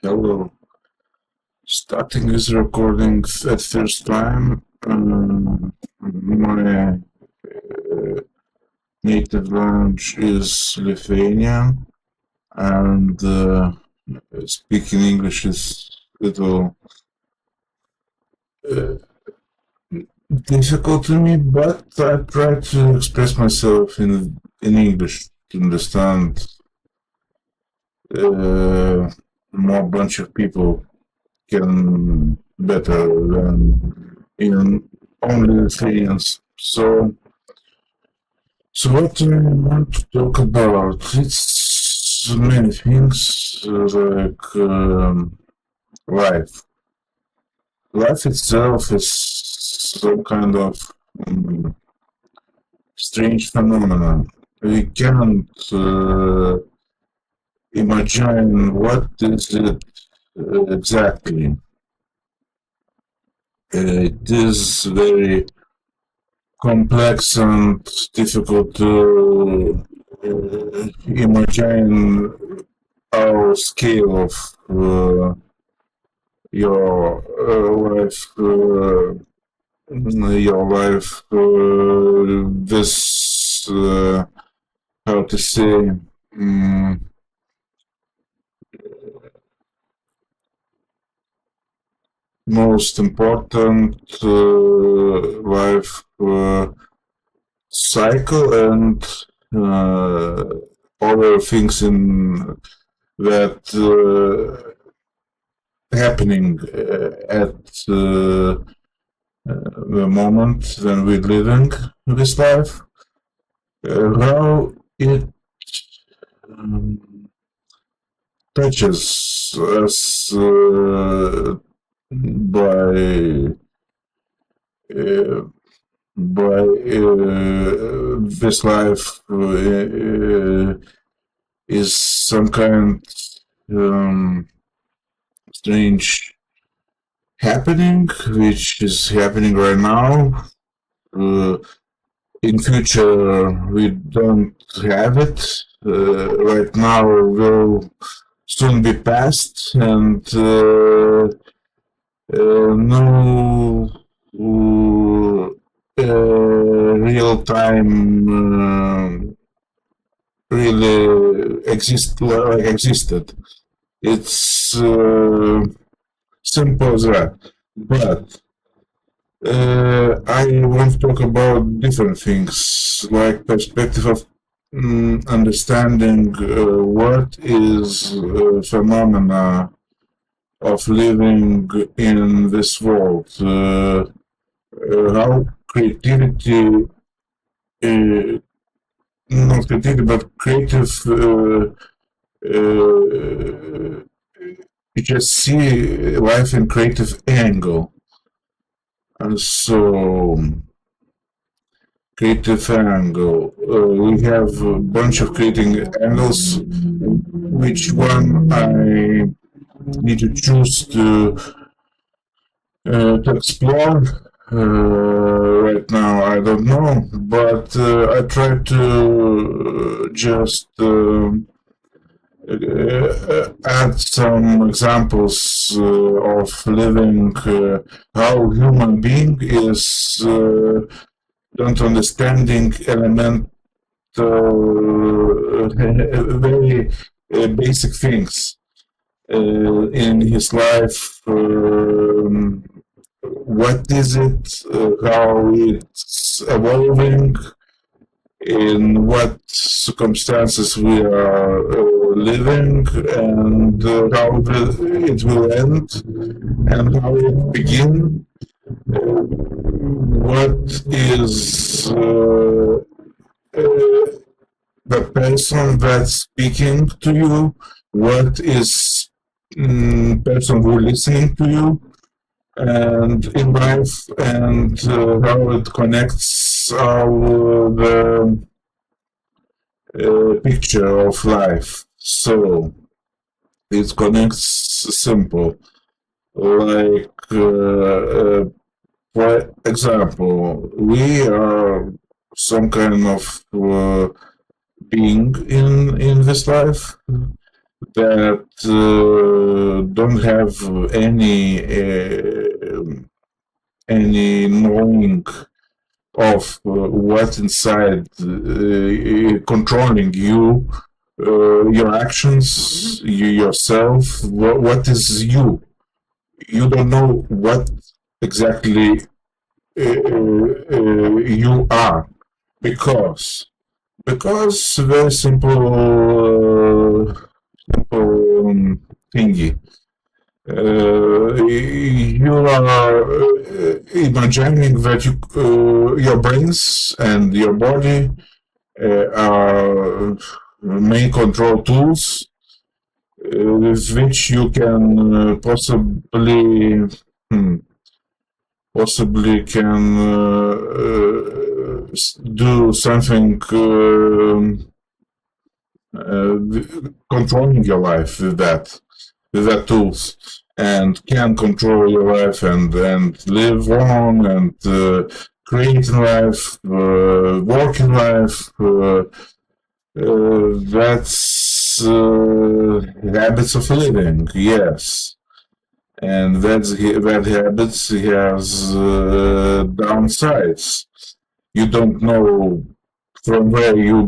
Hello. Starting this recording at first time. My native language is Lithuanian, and speaking English is little difficult to me, but I try to express myself in English to understand more bunch of people can better than in only Lithuanians. So what I want to talk about, it's many things like life. Life itself is some kind of strange phenomenon. We can't imagine what is it exactly. It is very complex and difficult to imagine our scale of your life, this how to say, most important life cycle and other things in that happening at the moment when we're living this life, how it touches us by this life is some kind strange happening, which is happening right now. In future, we don't have it. Right now, will soon be past, and no real time really existed. It's simple as that. But I want to talk about different things, like perspective of understanding what is phenomena of living in this world, how creativity, not creativity, but creative, you just see life in creative angle. And so, creative angle. We have a bunch of creating angles. Which one I need to choose to explore right now, I don't know. But I try to just add some examples of living, how human being is don't understanding element, very basic things in his life. What is it? How it's evolving? In what circumstances we are living, and how it will end, and how it begin. What is the person that's speaking to you? What is person who listening to you? And in life, and how it connects the picture of life. So it connects simple, like for example, we are some kind of being in this life that don't have any knowing of what's inside controlling you, your actions, yourself. What is you? You don't know what exactly you are, because very simple thingy. You are imagining that your brains and your body are main control tools with which you can possibly can do something controlling your life with that tools, and can control your life and live on and create in life, work in life. That's habits of living, yes. And that habits has downsides. You don't know from where you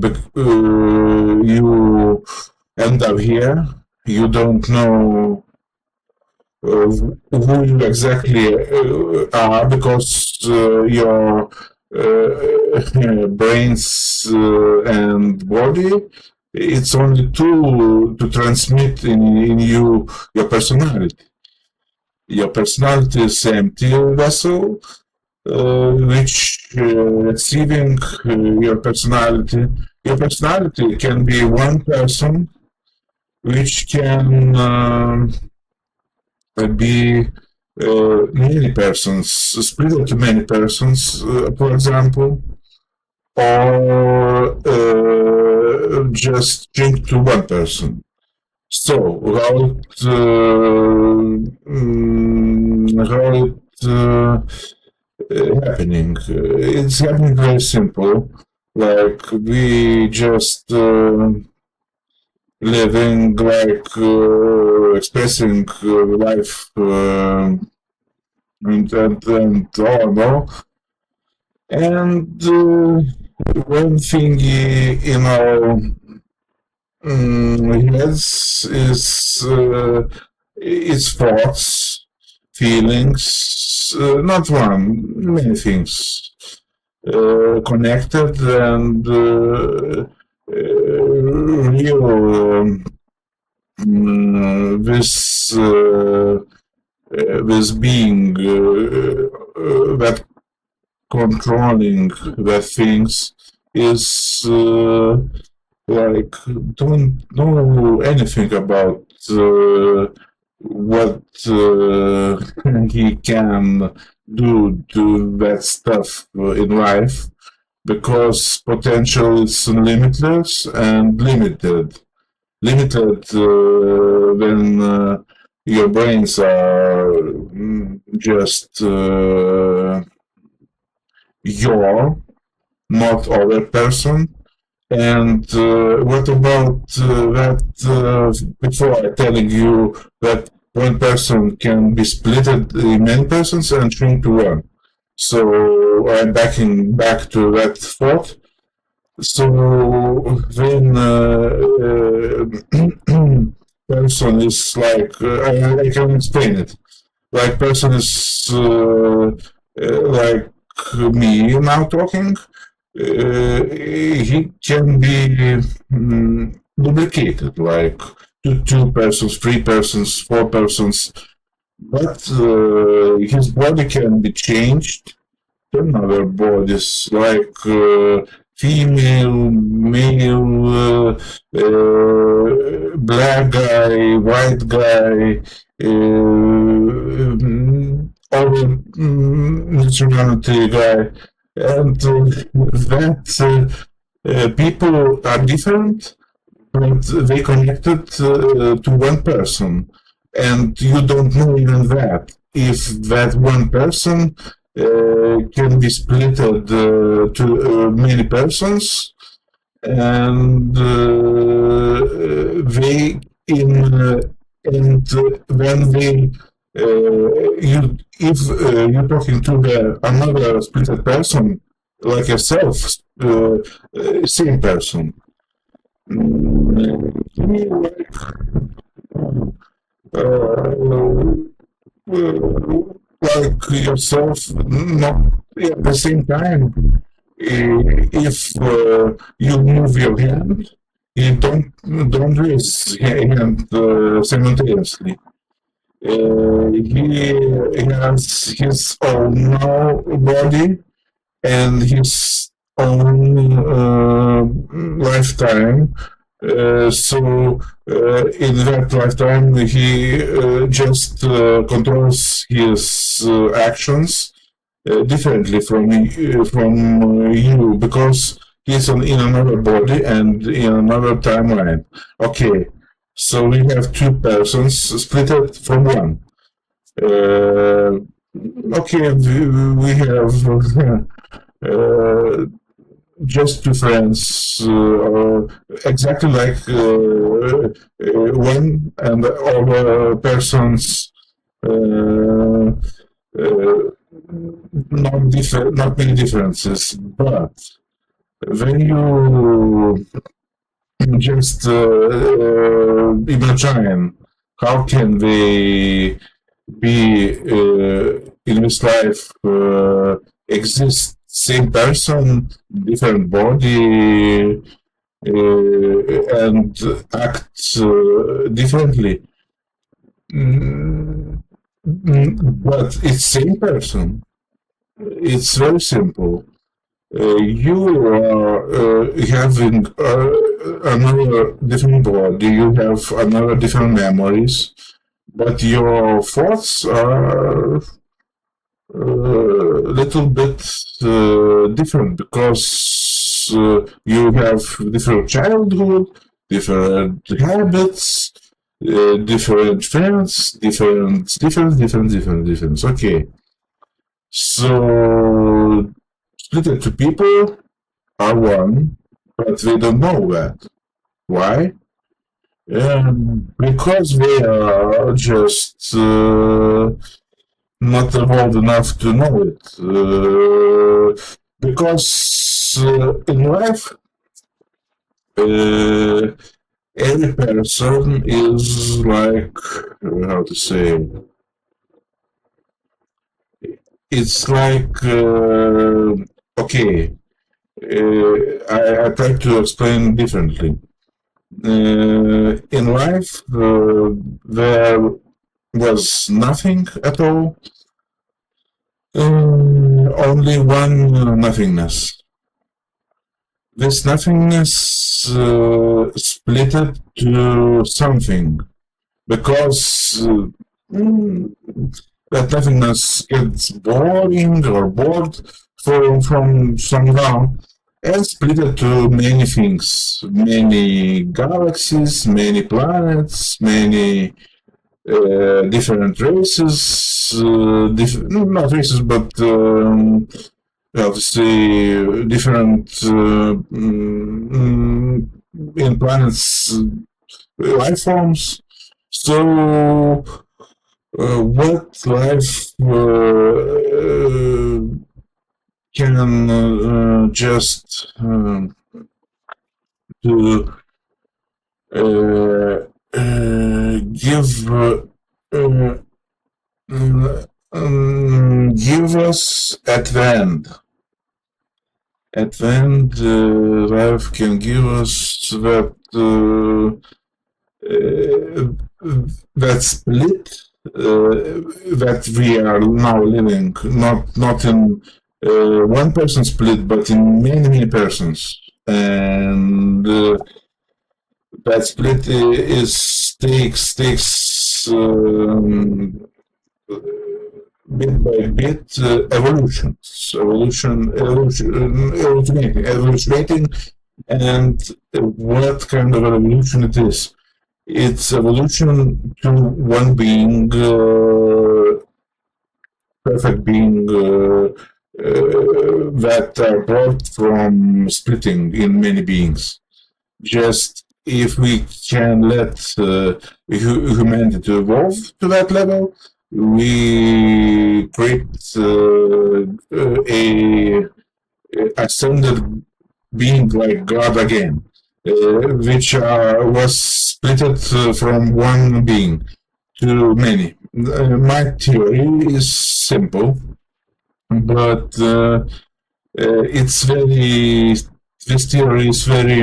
end up here. You don't know who you exactly are, because your brains and body, it's only tool to transmit in you your personality. Your personality is empty vessel, which receiving your personality. Your personality can be one person, which can be many persons, split into many persons, for example, or just link to one person. So how it happening? It's happening very simple. Like we just living, like expressing life and all. And one thing in our heads is its thoughts, feelings, not one, many things connected, and real this being that controlling the things is like don't know anything about what he can do to that stuff in life, because potential is limitless and limited. Limited when your brains are just your, not other person. And what about that? Before I telling you that one person can be split in many persons and shrink to one. So I'm backing back to that thought. So when person is like, I can explain it. Like person is like me now talking. He can be duplicated, like two persons, 3 persons, 4 persons, but his body can be changed to another bodies, like female, male, black guy, white guy, other nationality guy. And that people are different, but they connected to one person, and you don't know even that if that one person can be split to many persons, and they in and when they you if you're talking to another split person like yourself, same person. Like like yourself, not at the same time. If you move your hand, you don't raise your hand simultaneously. He has his own body and his own lifetime. So in that lifetime, he just controls his actions differently from you because he's in another body and in another timeline. Okay, so we have two persons split from one. Okay, we have just two friends, exactly like one and other persons. Not many differences, but when you just imagine how can they be in this life exist same person, different body, and act differently. But it's same person. It's very simple. You are having another different body, you have another different memories, but your thoughts are a little bit different because you have different childhood, different habits, different friends, different. Okay, so split two people are one, but they don't know that. Why? Because they are just not evolved enough to know it. Because in life, every person is like, how to say, it's like, okay, I try to explain differently. In life, there was nothing at all, only one nothingness. This nothingness split to something because that nothingness gets boring or bored from somehow and split to many things, many galaxies, many planets, many different races, not races, but how to say different in planets life forms. So what life can just to give us at the end. At the end, life can give us that split that we are now living, not in one person split, but in many persons, and that split takes bit by bit evolutionating, and what kind of evolution it is. It's evolution to one being, perfect being, that are brought from splitting in many beings. Just if we can let humanity to evolve to that level, we create a ascended being like God again, which was split from one being to many. My theory is simple, but it's very. This theory is very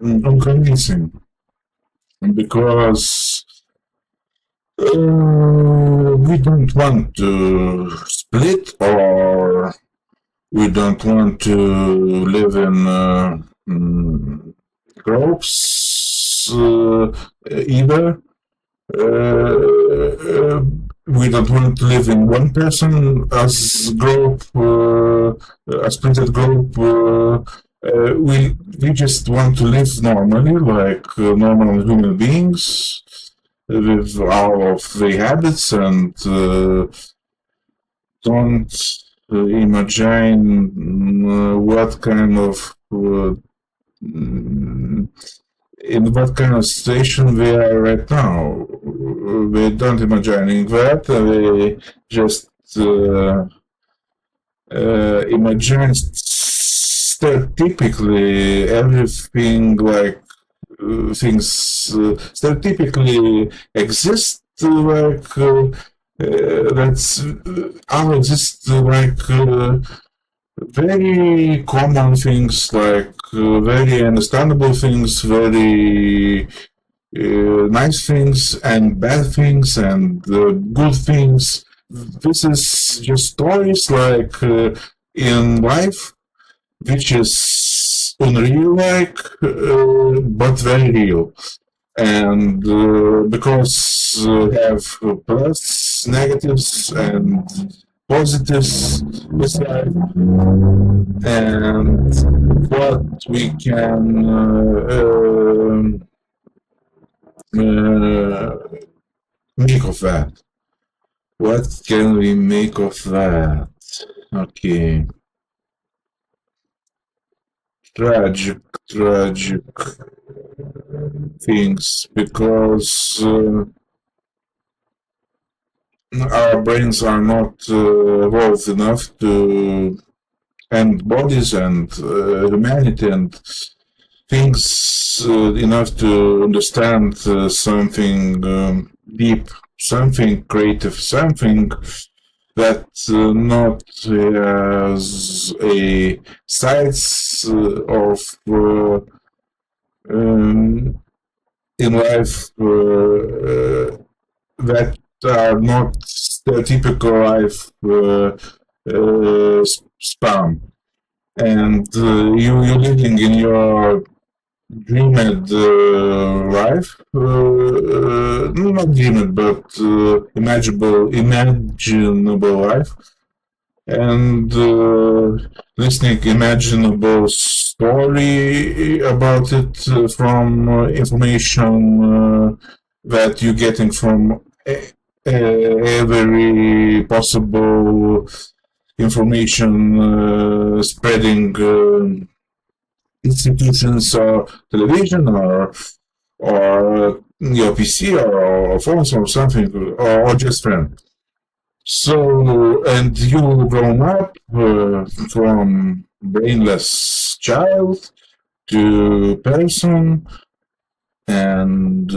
unconvincing because we don't want to split, or we don't want to live in groups either. We don't want to live in one person as group, a splitted group. We just want to live normally, like normal human beings, with all of the habits, and don't imagine what kind of in what kind of situation we are right now. We don't imagine that. We just imagine stereotypically everything, like things stereotypically exist, like that's all exist, like very common things, like very understandable things, very nice things and bad things and good things. This is just stories like in life, which is unreal, like, but very real. And because have plus, negatives, and positives beside, and what we can make of that. What can we make of that? Okay. Tragic things, because our brains are not evolved enough to, and bodies and humanity and things enough to understand something deep, something creative, something that not has a sides of in life that are not the typical life span, and you living in your dreamed life, not dreamed, but imaginable life, and listening imaginable story about it from information that you're getting from every possible information spreading institutions, or television, or your PC, or phones, or something, or just friend. So, and you grown up from brainless child to person, and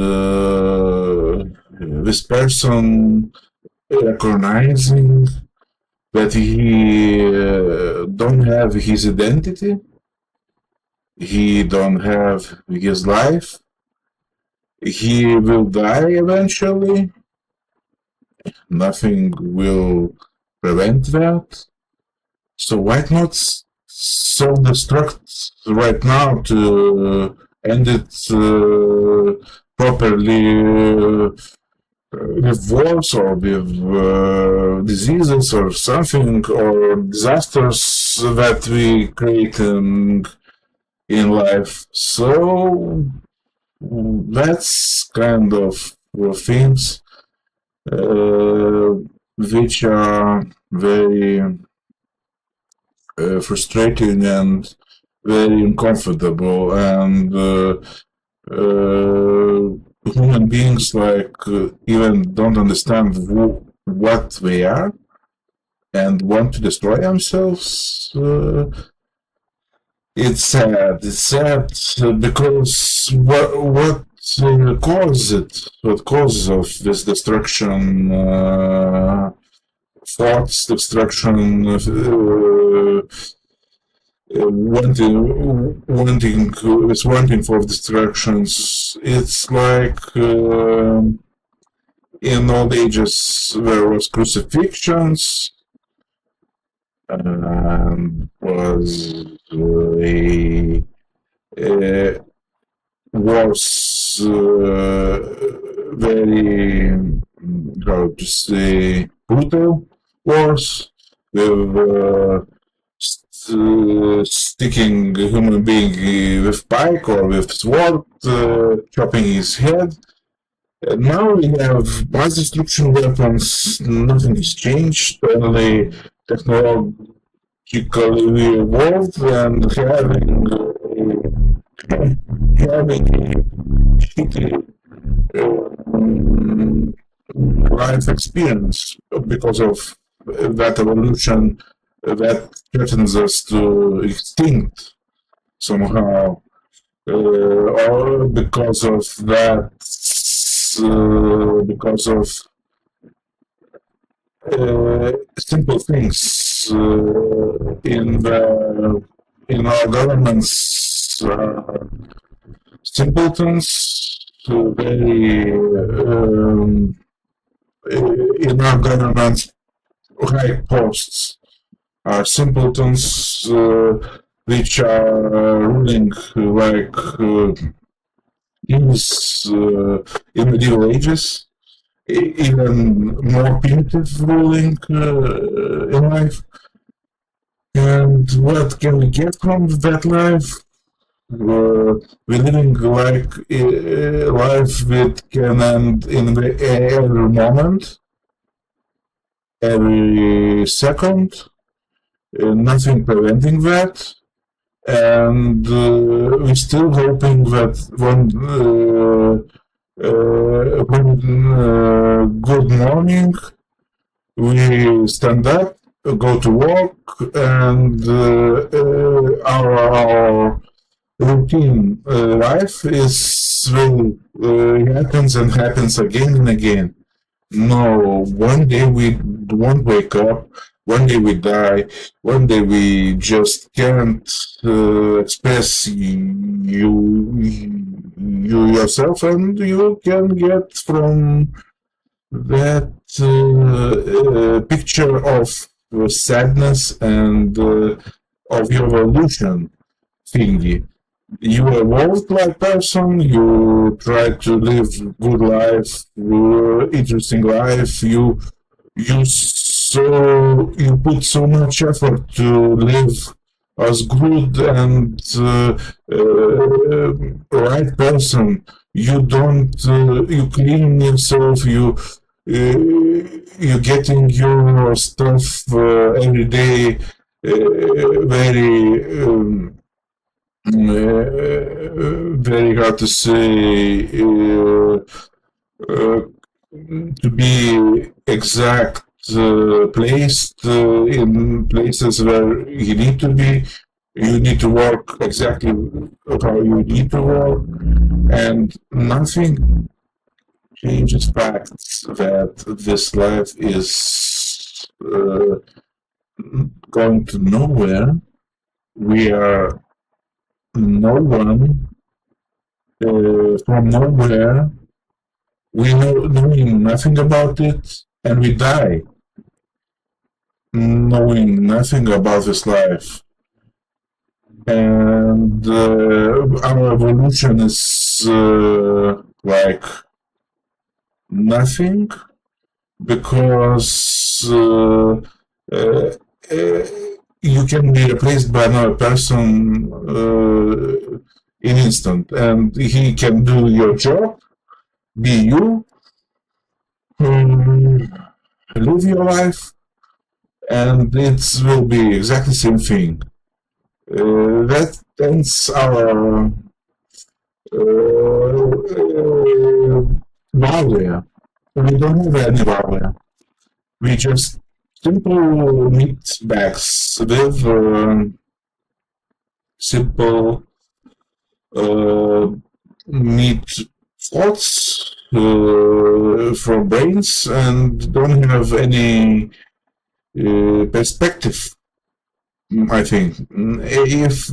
this person recognizing that he don't have his identity, he don't have his life, he will die eventually, nothing will prevent that. So why not self-destruct right now to end it properly with wars, or with diseases, or something, or disasters that we create in life. So that's kind of things which are very frustrating, and very uncomfortable, and human beings even don't understand what they are and want to destroy themselves. It's sad. It's sad because what causes it? What causes of this destruction? Thoughts, destruction, wanting for distractions. It's like in old ages there was crucifixions, and was was very, how to say, brutal wars with sticking a human being with pike or with sword, chopping his head. And now we have mass destruction weapons. Nothing has changed. Only technologically evolved, and having shitty life experience because of that evolution that threatens us to extinct somehow, or because of that, because of simple things in our governments, simpletons, very in our governments high posts are simpletons, which are ruling like kings in medieval ages, even more primitive ruling in life. And what can we get from that life? We're living like life that can end in every moment, every second, nothing preventing that, and we're still hoping that one good morning we stand up, go to work, and our routine life is happens and happens again and again. No, one day we won't wake up, one day we die, one day we just can't express you yourself, and you can get from that picture of sadness and of your evolution thingy. You evolved like person, you try to live good life, interesting life, you put so much effort to live as good and right person. You don't you clean yourself, you getting your stuff every day very very hard to say, to be exact, placed in places where you need to be. You need to work exactly how you need to work, and nothing changes facts that this life is going to nowhere. We are no one from nowhere. We know knowing nothing about it, and we die knowing nothing about this life. And our evolution is like nothing, because you can be replaced by another person in instant, and he can do your job, be you, live your life, and it will be exactly the same thing. That ends our value. We don't have any value. We just simple meat bags with simple meat thoughts from brains and don't have any perspective. I think if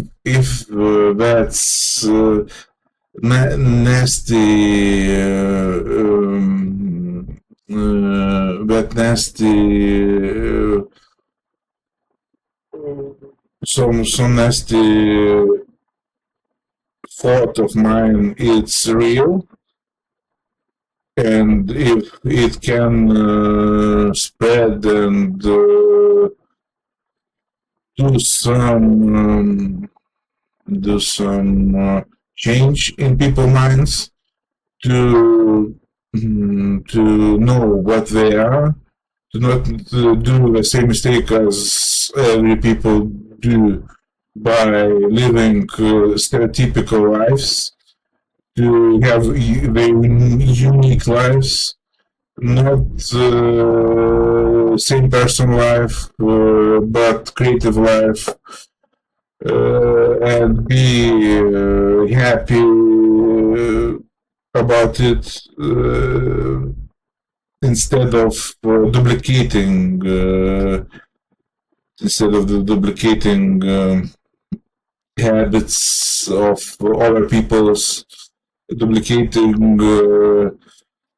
that's nasty that nasty some nasty thought of mine it's real, and if it can spread and do some change in people's minds to know what they are, to not do the same mistake as every people do by living stereotypical lives, to have their unique lives, not same person life, but creative life, and be happy about it instead of duplicating habits of other people's, duplicating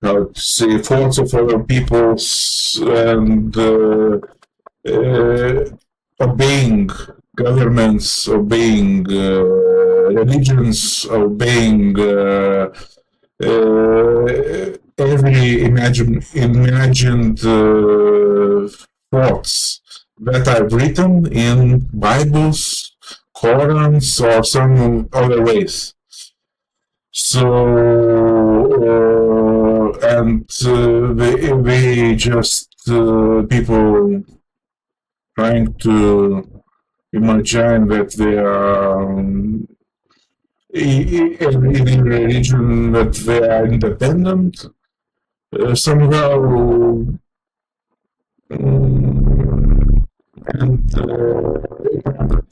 how to say thoughts of other people's, and obeying governments, obeying religions, obeying every imagined thoughts that are written in Bibles, Qurans, or some other ways. So, and they just people trying to imagine that they are in a religion, that they are independent somehow, and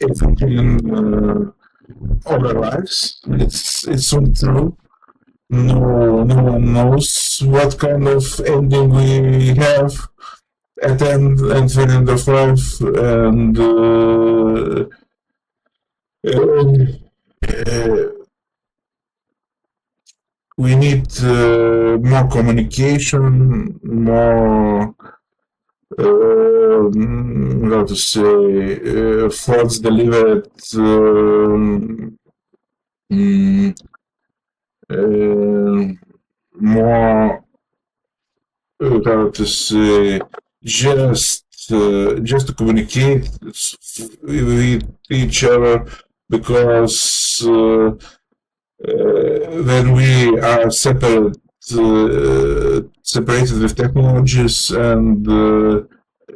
everything other lives. It's untrue. No one knows what kind of ending we have at the end of life, and we need more communication, more how to say thoughts delivered more how to say just to communicate with each other, because when we are separated with technologies, and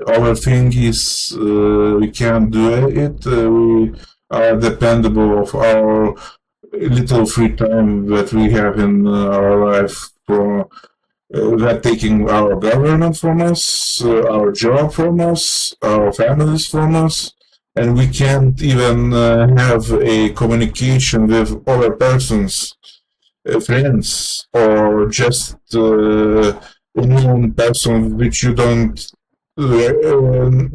our thing is we can't do it, we are dependable of our little free time that we have in our life, for that taking our government from us, our job from us, our families from us, and we can't even have a communication with other persons, friends, or just unknown person which you don't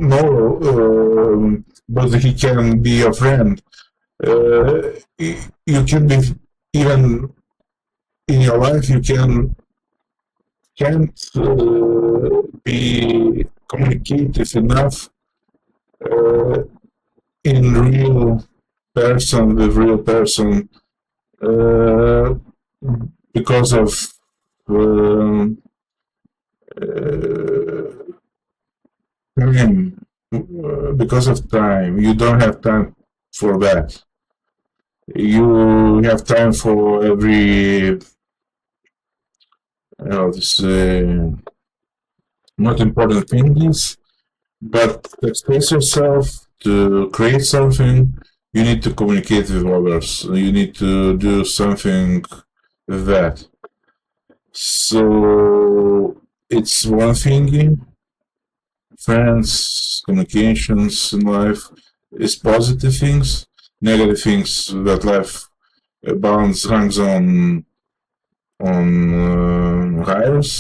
know, but he can be a friend. You can be, even in your life, you can't be communicative enough in real person with real person, because of time. Because of time, you don't have time for that. You have time for every, how to say, not important things, but to express yourself, to create something, you need to communicate with others. You need to do something with that. So it's one thing. Friends, communications in life is positive things. Negative things that life balance hangs on hires.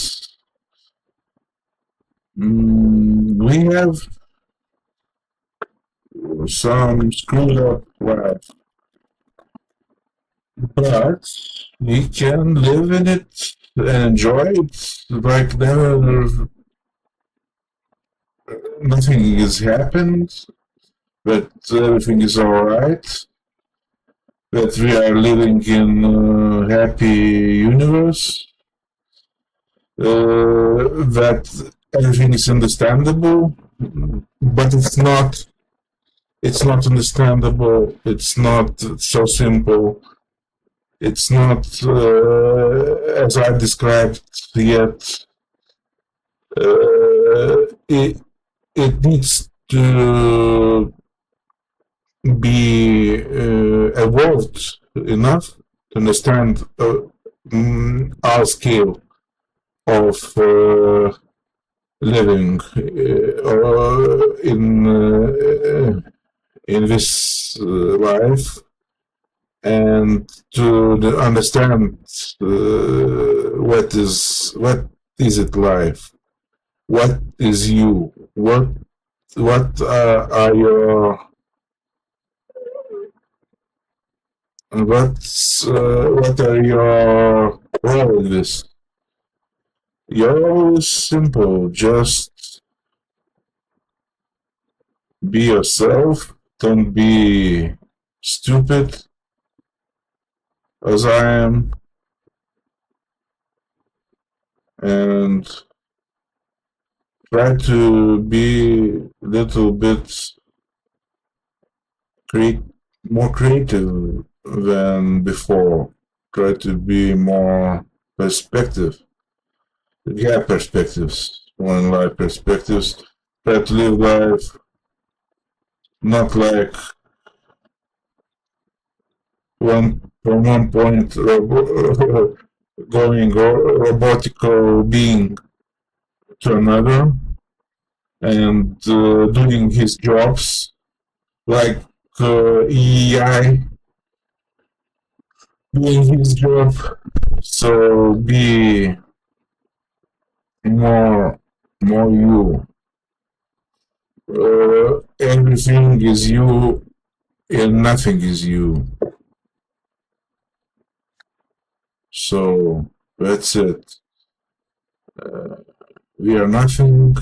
We have some screwed up life, but we can live in it and enjoy it like never. Nothing has happened, that everything is alright, that we are living in a happy universe, that everything is understandable, but it's not understandable, it's not so simple, it's not as I described yet. It needs to be evolved enough to understand our scale of living in this life, and to understand what is it life, what is you, what are your what are your role in this? Your role is simple. Just be yourself. Don't be stupid as I am. And try to be a little bit more creative than before. Try to be more perspective. Have perspectives, more in life perspectives. Try to live life not like from one point going robotical being to another and doing his jobs like EI doing his job. So be more you. Everything is you and nothing is you. So that's it. We are nothing,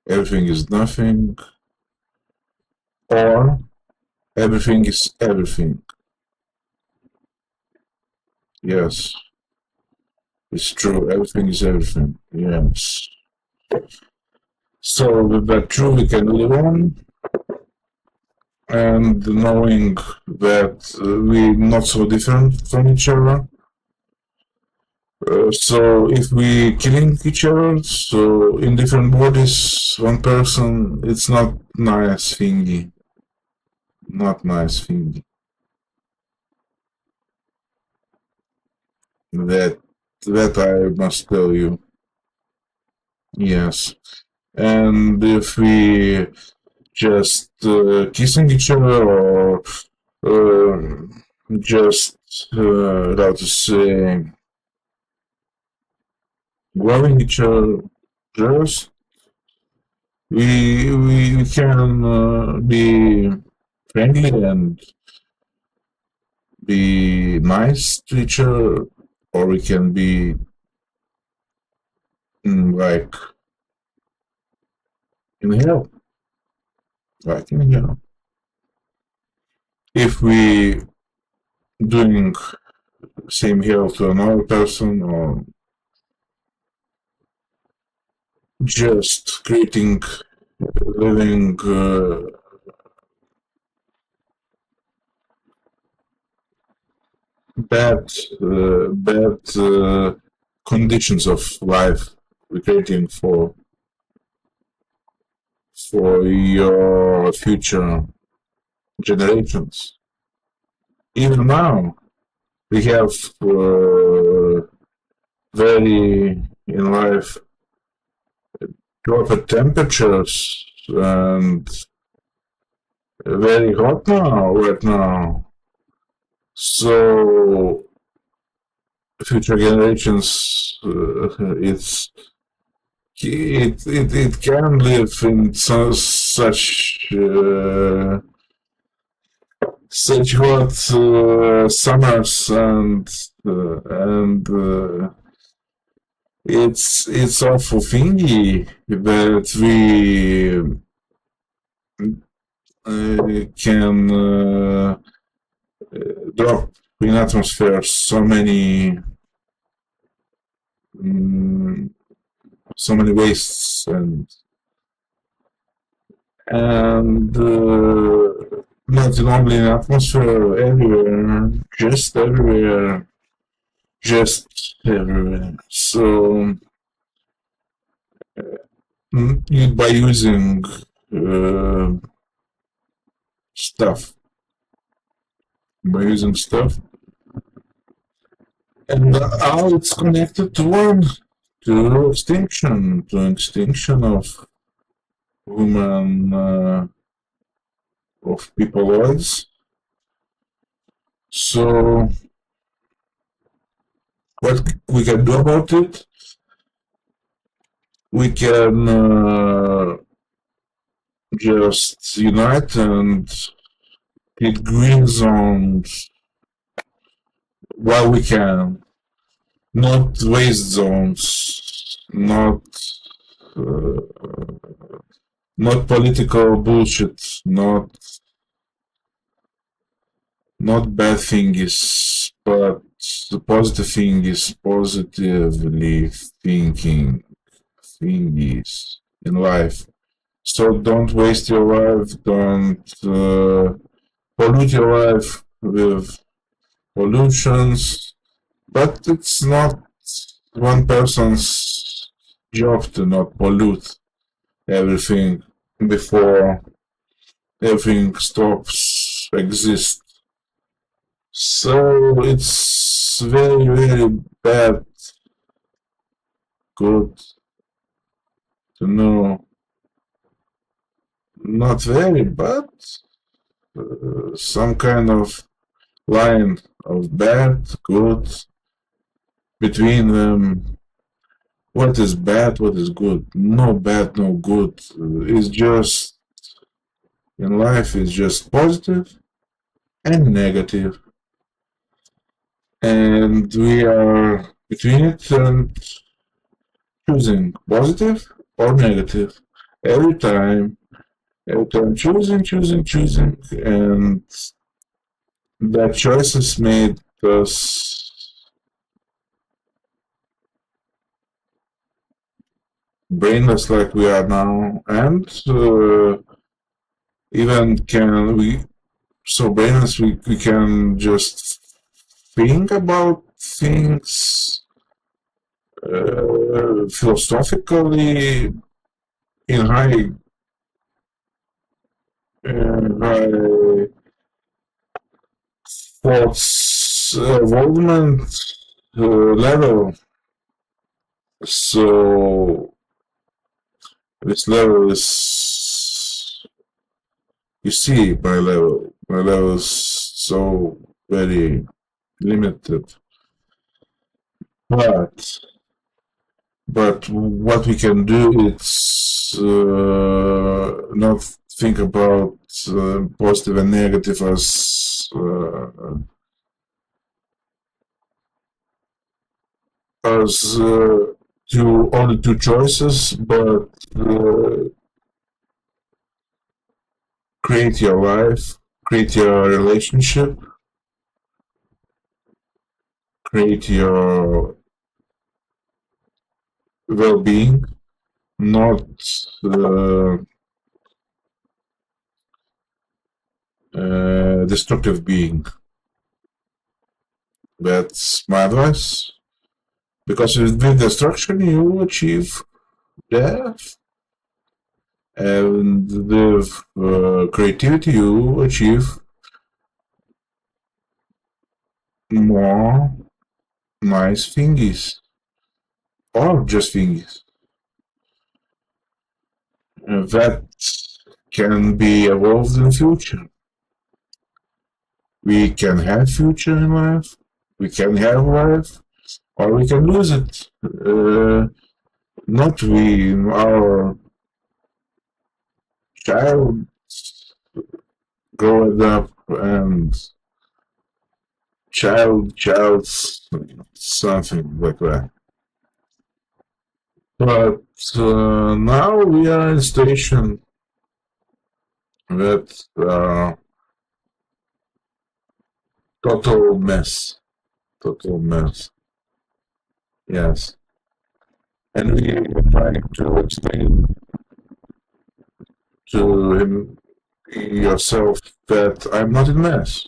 everything is nothing, or everything is everything. Yes, it's true, everything is everything. Yes. So with that true, we can live on, and knowing that we're not so different from each other. So if we killing each other, so in different bodies, one person, it's not nice thingy. Not nice thingy. That I must tell you. Yes. And if we just kissing each other or just how to say loving each other, just we can be friendly and be nice to each other, or we can be like in hell, like in hell. If we doing same hell to another person, or just creating living bad conditions of life we're creating for your future generations. Even now, we have very in life dropped temperatures and very hot now right now. So future generations, it can live in such hot summers and it's awful thingy that we can drop in atmosphere so many wastes and not only in atmosphere, everywhere, just everywhere, just everywhere. So by using stuff, and how it's connected to extinction of human of peopleoids. So what we can do about it? We can just unite and create green zones while we can, not waste zones, not political bullshit, not bad things, but the positive thing is positively thinking thingies in life. So don't waste your life, don't pollute your life with pollutions, but it's not one person's job to not pollute everything before everything stops exist. So it's very, very bad, good to know. Not very, but some kind of line of bad, good between them. What is bad, what is good? No bad, no good. It's just in life, it's just positive and negative. And we are between it and choosing positive or negative every time choosing, and that choices made us brainless like we are now, and even can we so brainless we can just think about things philosophically in high thoughts involvement level. So this level is, you see, my level is so very limited. But what we can do is not think about positive and negative as only two choices, but create your life, create your relationship, create your well-being, not destructive being. That's my advice. Because with destruction you achieve death. And with creativity, you achieve more nice thingies, or just thingies that can be evolved in future. We can have future in life, we can have life, or we can lose it. Not we, our child growing up and child, something like that. But now we are in a station that total mess, total mess. Yes, and we are trying to explain to him yourself that I'm not in mess.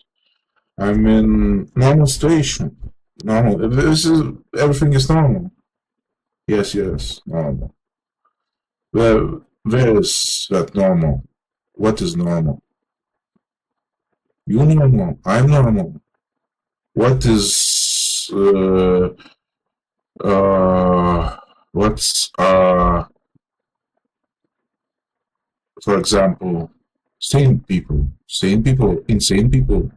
I'm in normal situation. Normal. This is everything is normal. Yes, yes, normal. Where is that normal? What is normal? You normal. I'm normal. What is what's for example, sane people, insane people?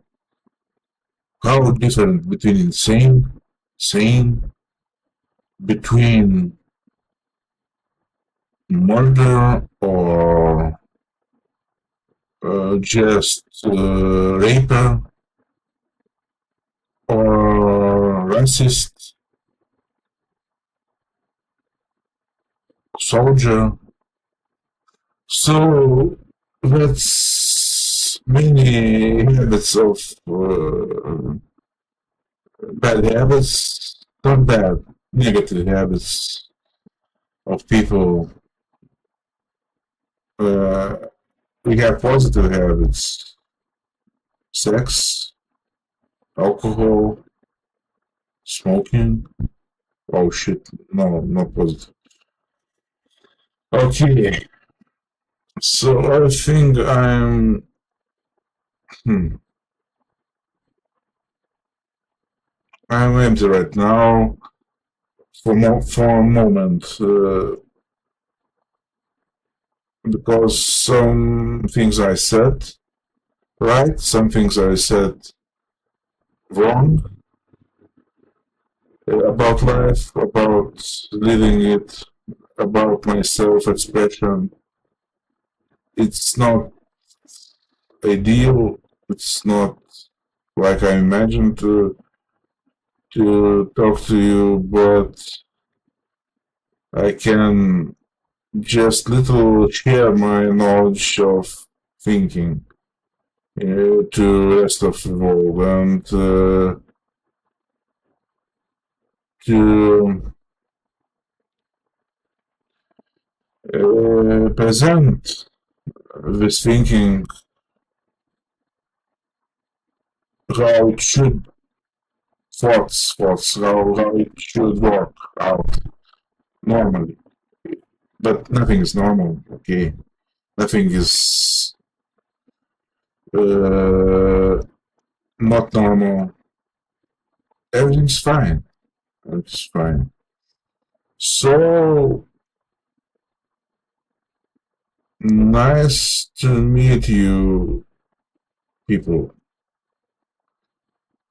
How different between insane, sane, between murder or just raper or racist soldier. So that's many habits of bad habits, not bad, negative habits of people. Uh, we have positive habits: sex, alcohol, smoking. Oh shit! No, not positive. Okay, so I think hmm, I'm empty right now for a moment because some things I said right, some things I said wrong about life, about living it, about my self-expression. It's not ideal. It's not like I imagined to talk to you, but I can just little share my knowledge of thinking to rest of the world and to present this thinking how it should thoughts how it should work out normally. But nothing is normal, okay? Nothing is not normal. Everything's fine. Everything's fine. So nice to meet you, people.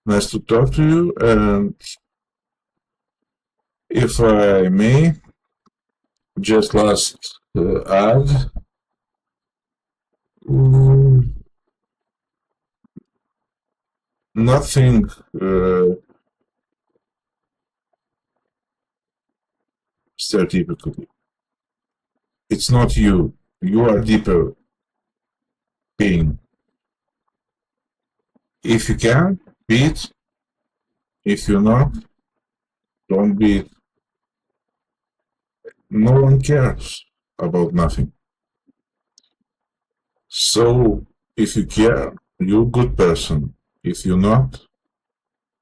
Nice to talk to you. And if I may, just last add, mm, nothing stereotypical. It's not you. You are deeper being. If you can, be it. If you're not, don't be it. No one cares about nothing. So if you care, you're a good person. If you're not,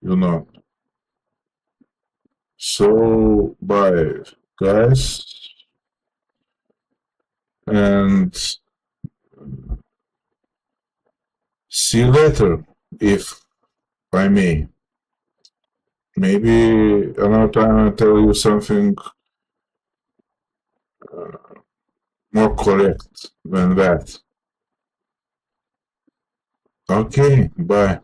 you're not. So bye, guys. and see you later, if I may. Maybe another time I'll tell you something more correct than that. Okay, bye.